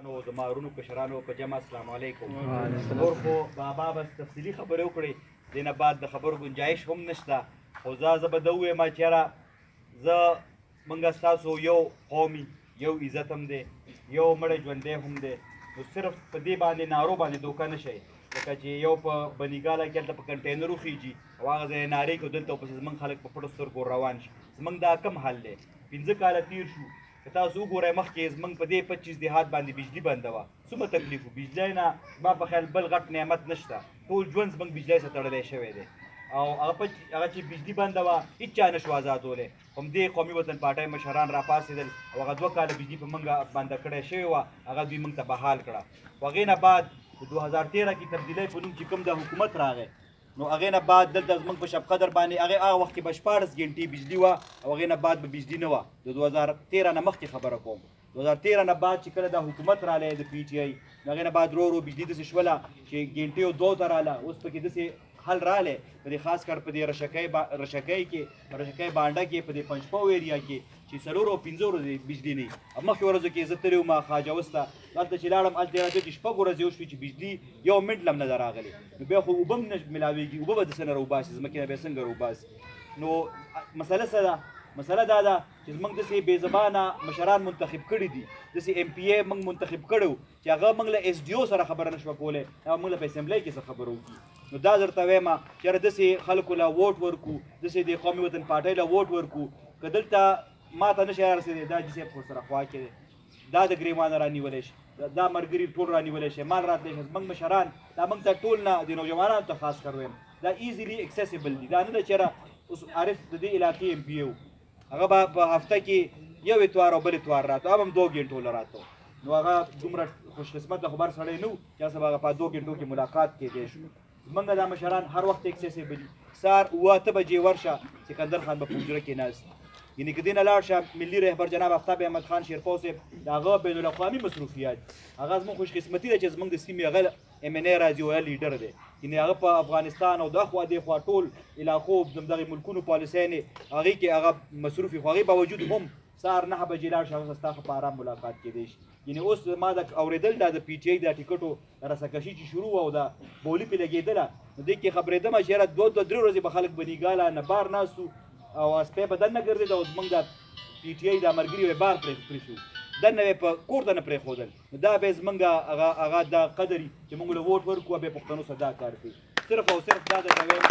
مشرانو زما ورونو کشرانو په جمع السلام علیکم. نور خو بابا بس تفصیلي خبرې وکړې، دې نه بعد د خبرو ګنجایش هم نشته. خو زه به ده ووایم چې یاره زه موږ ستاسو یو قوم یو عزت هم دی، یو مړی ژوندی هم دی. نو صرف په دې باندې نارو باندې دوکه نه شئ، لکه چې یو په بنیګاله کې هلته په کنټینرو خیږي او هغه ځای نارې کوي، دلته ورپسې زموږ خلک په پټو سترګو روان شي. زموږ دا کم حل دی. 5 کاله تېر شو، که تاسو وګورئ مخکې زموږ په دې 25 دیهات باندې بجلي بنده وه. څومره تکلیف و. بجلی نه زما په خیال بل غټ نعمت نشته. ټول ژوند زموږ بجلی سره تړلی شوی دی او هغه چې بجلي بنده وه هېڅ چا نه شو ازادولی. همدې قومي وطن پارټۍ مشران راپاڅېدل او هغه 2 کاله بجلي په موږ بنده کړې شوې وه، هغه دوی موږ ته بحال کړه. خو هغې نه بعد د 2013 کې تبدیلۍ په نوم چې کوم د حکومت راغی، نو هغې نه بعد دلته زموږ په شب قدر باندې هغه وخت کې به 14 ګنټې بجلي وه او هغې نه بعد به بجلي نه وه. د 2013 نه مخکې خبره کوم. 2013 نه بعد چې کله دا حکومت رالی د پی ټي آی، نو هغې نه بعد ورو بجلي داسې شوله چې ګنټې او 2 ته راله. اوس پکې داسې حل رالی په دې خاص کر په دې رشکۍ کې، رشکۍ بانډه کې، په دې پنجپاو ایریا کې چې 4 او 5 ورځې بجلي نه وي. مخکې ورځو کې زه تللی وم خواجه اوس ته، هلته چې لاړم هلته یې راته چې 6 ورځې وشوې چې بجلي یو منټ هم نه ده راغلې. نو بیا خو اوبه هم نه میلاوېږي، اوبه به د څه نه راوباسي، ځمکې نه بیا څنګه راوباسي. نو مسله څه ده؟ مسله دا ده چې زموږ داسې بې زبانه مشران منتخب کړي دي، داسې ایم پی ای موږ منتخب کړی و چې هغه موږ له ایس ډي او سره خبره نه شوه کولی، هغه موږ له په اسمبلی کې څه خبره وکړي. نو دا درته وایم چې یاره داسې خلکو له ووټ ورکړو، داسې د قومي وطن پارټۍ له ووټ ورکړو. که دلته ما ته نه شي رارسېدی، دا جي صاحب خو سره خوا کې دی، دا د ګریوانه رانیولی شي، دا ملګري ټول رانیولی شي، مال راتلی شي. زموږ مشران دا موږ ته ټول نه د نوجوانانو ته خاص کر وایم، دا ایزیلی اکسیسیبل دي. دا نه ده چې یاره اوس عارف د دې علاقې ایم پی ای و، هغه به په هفته کې یو اتوار او بل اتوار راته، هغه هم 2 ګنټو له راته. نو هغه دومره خوشقسمته خبر سړی نه و چې هسې به هغه په 2 ګنټو کې ملاقات کېدی شو. زموږ دا مشران هر وخت اکسیسیبل دي. سهار 8 بجې ورشه، سکندر خان به په حجره کې ناست، یعنې که دې نه لاړ شه ملي رهبر جناب آفتاب احمد خان شیرپو صاحب د هغه بین الاقوامي مصروفیات، هغه زموږ خوشقسمتي ده چې زموږ د سیمې هغه ام ان ای راځي او لیډر دی، یعنې هغه په افغانستان او دخوا دېخوا ټول علاقو دغې ملکونو پالیسیانې هغې کې هغه مصروف وي. خو هغې باوجود هم سهار 9 بجې لاړ شه، هغه ستا ښه په آرام ملاقات کېدی شي. یعنې اوس ما د اورېدل دا د پی ټي آی دا ټیکټو رسکشي چې شروع وه او دا بولي پې لګېدله، نو دې کې خبرېدمه چې یاره 2-3 ورځې به خلک بنیګاله نه بار ناست وو او سپی به دننه ګرځېده او زموږ دا پی ټي آی دا ملګري به بار پرې شو، دننه به یې په کور ته نه پرېښودل. نو دا به یې زموږ هغه دا قدر وي چې موږ له ووټ ورکړو، بیا پښتنو سره دا کار کوي. صرف او صرف دا درته وایم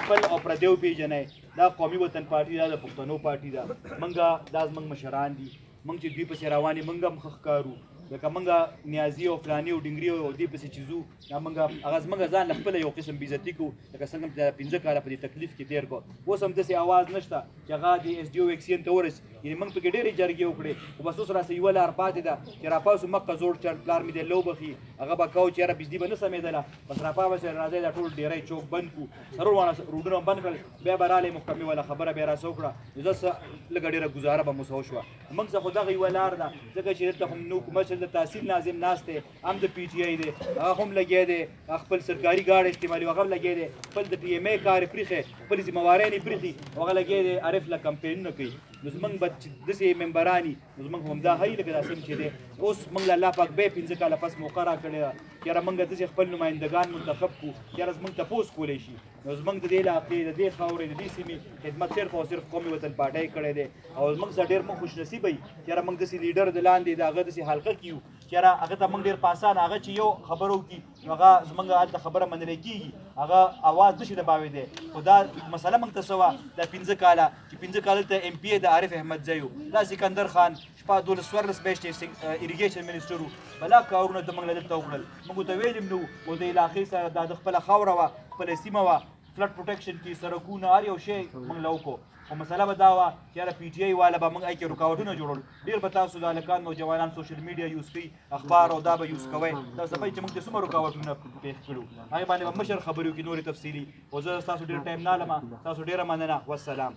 خپل او پردی وپېژنئ. دا قومي وطن پارټي دا د پښتنو پارټي ده. موږ دا زموږ مشران دي، موږ چې دوی پسې روان یو موږ هم ښه ښکارو، لکه موږ نیازي او فلاني او ډنګري او دې پسې چې ځو، دا موږ هغه زموږ ځان له خپله یو قسم بېعزتي کوو، لکه څنګه چې 15 کاله په دې تکلیف کې تېر کړو. اوس هم داسې اواز نشته چې هغه د ایس ډي او ویکسین ته ورسي. یعنې موږ پکې ډېرې جرګې وکړې، خو بس اوس راسه یوه لار پاتې ده چې راپاسو مخکې زوړ چل پلار مې دی لو بخي، هغه به کوو چې یاره بجلي به نه سمېدله، بس راپاسې راځئ دا ټول ډېری چوک بند کړو، څلور واړه روډونه بند کړل، بیا به رالی محکمې والا خبره بیا راسه وکړه. نو زه لږه ډېره ګزاره به مو څه وشوه. موږ څه خو دغه یوه لار ده، ځکه چې دلته هم نو حکومت چې د تحصیل ناظم ناست دی، هم د پی ټي آی دی، هغه هم لګیا دی، خپل سرکاري ګاډی استعمالوي، هغه هم لګیا دی، خپل د پي ایم ای کار یې پرېښی، خپلې ذمهوارۍ یې پرېښي، هغه لګیا دی عارف له کمپینونه کوي. نو زموږ به چې داسې ممبران وي، نو زموږ همدا هی لکه دا سم چې دی. اوس موږ له الله پاک بیا 15 کاله پس موقع راکړې ده چې یاره موږ داسې خپل نمایندګان منتخب کړو چې یاره زموږ تپوس کولی شي. نو زموږ د دې علاقې د دې خاورې د دې سیمې خدمت صرف او صرف قومي وطن پارټۍ کړی دی او زموږ سره ډېر موږ خوشنصیبه یو چې یاره موږ داسې لیډر د لاندې د هغه داسې حلقه کې یو چې یاره هغه ته موږ ډېر په اسانه هغه چې یو خبره وکړي نو هغه زموږ هلته خبره منلی کېږي، هغه اواز نشي دباوېدی. خو دا مسله موږ ته څه وه دا 15 کاله چې 15 کاله دلته ایم پی ای د عارف احمدزی و، دا سکندر خان 12-14 میاشتې اریګیشن منسټر و، بلا کارونه د موږ له دلته وکړل. موږ ورته ویلي هم نه وو، او د علاقې سره دا د خپله خاوره وه، خپله سیمه وه، فلډ پروټیکشن کې سړکونه هر یو شی موږ له وکړو. خو مسله به دا وه چې یاره پی ټي آی والا به موږ کې رکاوټونه جوړول. ډېر به تاسو د هلکان نوجوانان سوشل میډیا یوز کوي، اخبار او دا به یوز کوئ، تاسو به چې موږ ته څومره رکاوټونه پېښ کړو، هغې باندې به مشر خبرې وکړي نورې تفصیلي. خو زه ستاسو ډېر ټایم نه لمه، تاسو ډېره مننه، والسلام.